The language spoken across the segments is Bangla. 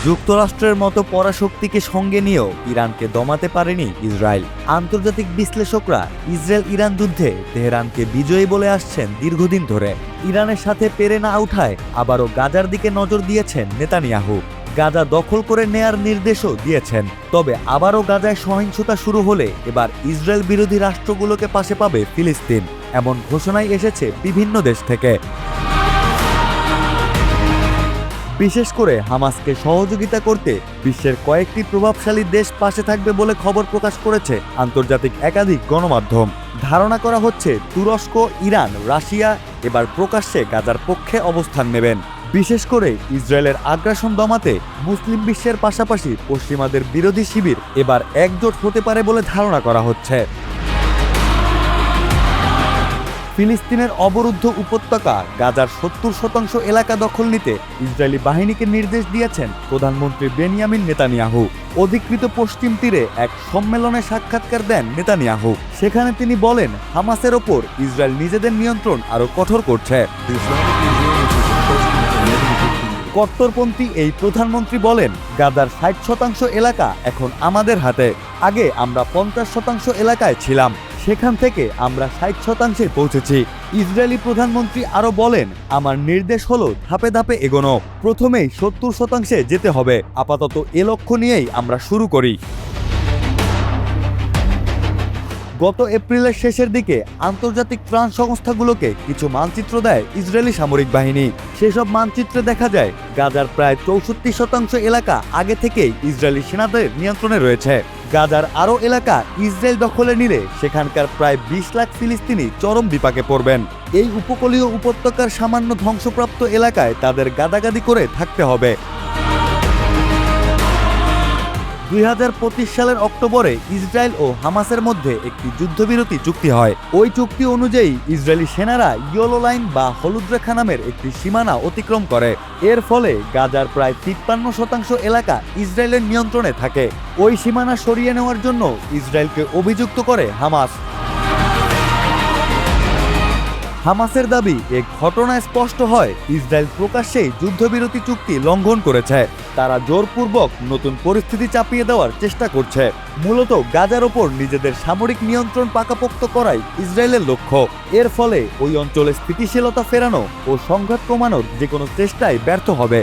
যুক্তরাষ্ট্রের মতো পরাশক্তিকে সঙ্গে নিয়েও ইরানকে দমাতে পারেনি ইসরায়েল। আন্তর্জাতিক বিশ্লেষকরা ইসরায়েল ইরান যুদ্ধে তেহরানকে বিজয়ী বলে আসছেন দীর্ঘদিন ধরে। ইরানের সাথে পেরে না উঠায় আবারও গাজার দিকে নজর দিয়েছেন নেতানিয়াহু। গাজা দখল করে নেয়ার নির্দেশও দিয়েছেন। তবে আবারও গাজায় সহিংসতা শুরু হলে এবার ইসরায়েল বিরোধী রাষ্ট্রগুলোকে পাশে পাবে ফিলিস্তিন, এমন ঘোষণাই এসেছে বিভিন্ন দেশ থেকে। বিশেষ করে হামাসকে সহযোগিতা করতে বিশ্বের কয়েকটি প্রভাবশালী দেশ পাশে থাকবে বলে খবর প্রকাশ করেছে আন্তর্জাতিক একাধিক গণমাধ্যম। ধারণা করা হচ্ছে তুরস্ক, ইরান, রাশিয়া এবার প্রকাশ্যে গাজার পক্ষে অবস্থান নেবেন। বিশেষ করে ইসরায়েলের আগ্রাসন দমাতে মুসলিম বিশ্বের পাশাপাশি পশ্চিমাদের বিরোধী শিবির এবার একজোট হতে পারে বলে ধারণা করা হচ্ছে। ফিলিস্তিনের অবরুদ্ধ উপত্যকা গাজার ৭০% এলাকা দখল নিতে ইসরায়েলি বাহিনীকে নির্দেশ দিয়েছেন প্রধানমন্ত্রী বেনিয়ামিন নেতানিয়াহু। অধিকৃত পশ্চিম তীরে এক সম্মেলনে সাক্ষাৎকার দেন নেতানিয়াহু। সেখানে তিনি বলেন, হামাসের ওপর ইসরায়েল নিজেদের নিয়ন্ত্রণ আরও কঠোর করছে। কট্টরপন্থী এই প্রধানমন্ত্রী বলেন, গাজার ৬০% এলাকা এখন আমাদের হাতে। আগে আমরা ৫০% এলাকায় ছিলাম, সেখান থেকে আমরা ৬০%-এ পৌঁছেছি। ইসরায়েলি প্রধানমন্ত্রী আরও বলেন, আমার নির্দেশ হলো ধাপে ধাপে এগোনো। প্রথমেই ৭০%-এ যেতে হবে। আপাতত এ লক্ষ্য নিয়েই আমরা শুরু করি। গত এপ্রিলের শেষের দিকে আন্তর্জাতিক ত্রাণ সংস্থাগুলোকে কিছু মানচিত্র দেয় ইসরায়েলি সামরিক বাহিনী। সেসব মানচিত্রে দেখা যায় গাজার প্রায় ৬৪% এলাকা আগে থেকেই ইসরায়েলি সেনাদের নিয়ন্ত্রণে রয়েছে। গাজার আরও এলাকা ইসরায়েল দখলে নিলে সেখানকার প্রায় ২০ লাখ ফিলিস্তিনি চরম বিপাকে পড়বেন। এই উপকূলীয় উপত্যকার সামান্য ধ্বংসপ্রাপ্ত এলাকায় তাদের গাদাগাদি করে থাকতে হবে। ২০২৫ সালের অক্টোবরে ইসরায়েল ও হামাসের মধ্যে একটি যুদ্ধবিরতি চুক্তি হয়। ওই চুক্তি অনুযায়ী ইসরায়েলি সেনারা ইয়েলো লাইন বা হলুদ রেখা নামের একটি সীমানা অতিক্রম করে। এর ফলে গাজার প্রায় ৫৩% এলাকা ইসরায়েলের নিয়ন্ত্রণে থাকে। ওই সীমানা সরিয়ে নেওয়ার জন্য ইসরায়েলকে অভিযুক্ত করে হামাস। হামাসের দাবি, এ ঘটনায় স্পষ্ট হয় ইসরায়েল প্রকাশ্যেই যুদ্ধবিরতি চুক্তি লঙ্ঘন করেছে। তারা জোরপূর্বক নতুন পরিস্থিতি চাপিয়ে দেওয়ার চেষ্টা করছে। মূলত গাজার ওপর নিজেদের সামরিক নিয়ন্ত্রণ পাকাপোক্ত করাই ইসরায়েলের লক্ষ্য। এর ফলে ওই অঞ্চলে স্থিতিশীলতা ফেরানো ও সংঘাত কমানোর যে কোনো চেষ্টাই ব্যর্থ হবে।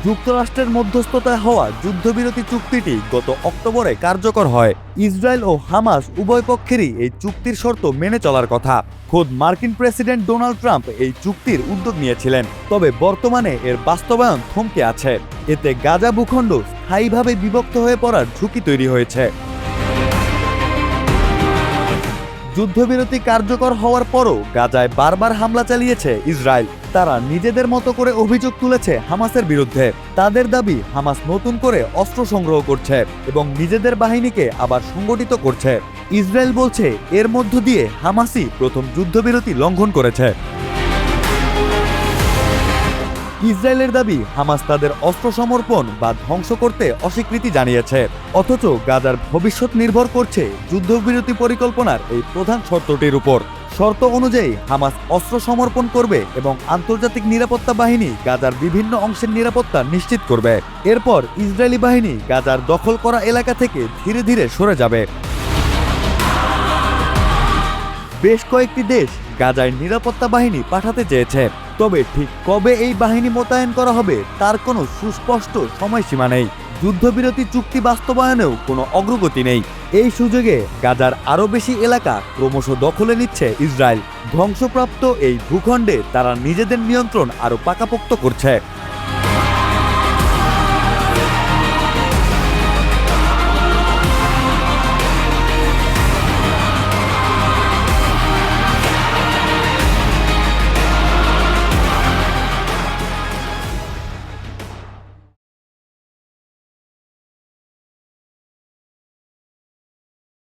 যুক্তরাষ্ট্রের মধ্যস্থতায় হওয়া যুদ্ধবিরতি চুক্তিটি গত অক্টোবরে কার্যকর হয়। ইসরায়েল ও হামাস উভয় পক্ষেরই এই চুক্তির শর্ত মেনে চলার কথা। খোদ মার্কিন প্রেসিডেন্ট ডোনাল্ড ট্রাম্প এই চুক্তির উদ্যোগ নিয়েছিলেন। তবে বর্তমানে এর বাস্তবায়ন থমকে আছে। এতে গাজা ভূখণ্ড স্থায়ীভাবে বিভক্ত হয়ে পড়ার ঝুঁকি তৈরি হয়েছে। যুদ্ধবিরতি কার্যকর হওয়ার পরও গাজায় বারবার হামলা চালিয়েছে ইসরায়েল। তারা নিজেদের মতো করে অভিযোগ তুলেছে হামাসের বিরুদ্ধে। তাদের দাবি, হামাস নতুন করে অস্ত্র সংগ্রহ করছে এবং নিজেদের বাহিনীকে আবার সংগঠিত করছে। ইসরায়েল বলছে এর মধ্য দিয়ে হামাসই প্রথম যুদ্ধবিরতি লঙ্ঘন করেছে। ইসরায়েলের দাবি, হামাস তাদের অস্ত্র সমর্পণ বা ধ্বংস করতে অস্বীকৃতি জানিয়েছে। অথচ গাজার ভবিষ্যৎ নির্ভর করছে যুদ্ধবিরতি পরিকল্পনার এই প্রধান শর্তটির উপর। শর্ত অনুযায়ী হামাস অস্ত্র সমর্পণ করবে এবং আন্তর্জাতিক নিরাপত্তা বাহিনী গাজার বিভিন্ন অংশের নিরাপত্তা নিশ্চিত করবে। এরপর ইসরায়েলি বাহিনী গাজার দখল করা এলাকা থেকে ধীরে ধীরে সরে যাবে। বেশ কয়েকটি দেশ গাজায় নিরাপত্তা বাহিনী পাঠাতে চেয়েছে। তবে ঠিক কবে এই বাহিনী মোতায়েন করা হবে তার কোনো সুস্পষ্ট সময়সীমা নেই। যুদ্ধবিরতি চুক্তি বাস্তবায়নেও কোনো অগ্রগতি নেই। এই সুযোগে গাজার আরও বেশি এলাকা ক্রমশ দখলে নিচ্ছে ইসরায়েল। ধ্বংসপ্রাপ্ত এই ভূখণ্ডে তারা নিজেদের নিয়ন্ত্রণ আরও পাকাপোক্ত করছে।